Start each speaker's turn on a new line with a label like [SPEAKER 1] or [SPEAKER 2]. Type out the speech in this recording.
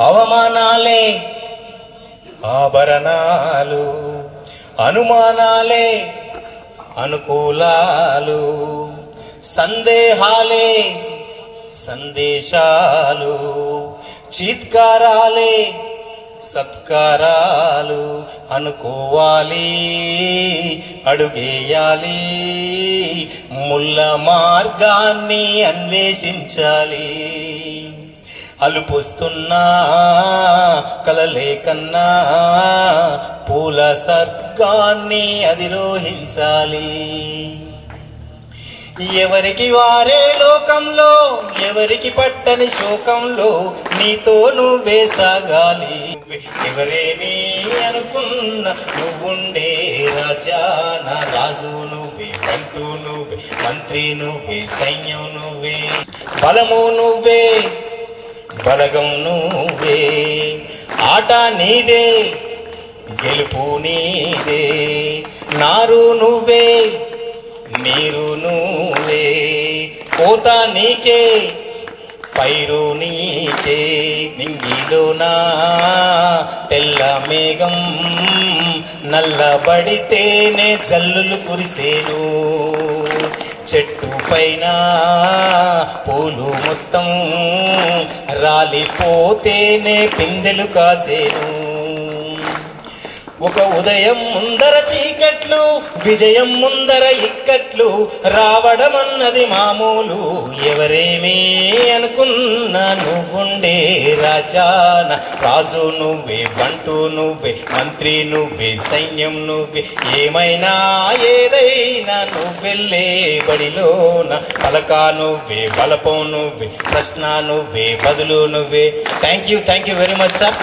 [SPEAKER 1] అవమానాలే ఆభరణాలు, అనుమానాలే అనుకూలాలు, సందేహాలే సందేశాలు, చీత్కారాలే సత్కారాలు. అనుకోవాలి, అడుగేయాలి, ముళ్ళ మార్గాన్ని అన్వేషించాలి. అలుపొస్తున్నా కలలే కన్నా పూల స్వర్గాన్ని అధిరోహించాలి. ఎవరికి వారే లోకంలో, ఎవరికి పట్టని శోకంలో, నీతో నువ్వే సాగాలి. ఎవరేమీ అనుకున్నా నువ్వుండే రాజా, నా రాజు నువ్వే, బంటూ నువ్వే, మంత్రి నువ్వే, సైన్యం నువ్వే, బలము నువ్వే, బలగం నువ్వే. ఆట నీదే, గెలుపు నీదే, నారు నువ్వే, నీరు నువ్వే, కోత నీకే, పైరు నీకే. నింగిలోనా తెల్ల మేఘం నల్లబడితేనే జల్లులు కురిసేను, చెట్టు పైన పూలు మొత్తం రాలిపోతేనే పిందెలు కాసేను. ఒక ఉదయం ముందర చీకట్లు, విజయం ముందర ఇక్కట్లు, రావడం అన్నది మామూలు. ఎవరేమీ అనుకున్నా నువ్వుండే రాజాన, రాజు నువ్వే, బంటూ నువ్వే, మంత్రి నువ్వే, సైన్యం నువ్వే. ఏమైనా ఏదైనా నువ్వెళ్ళే బడిలోన, పలకా నువ్వే, బలపం నువ్వే, ప్రశ్న నువ్వే, బదులు నువ్వే. Thank you very much sir.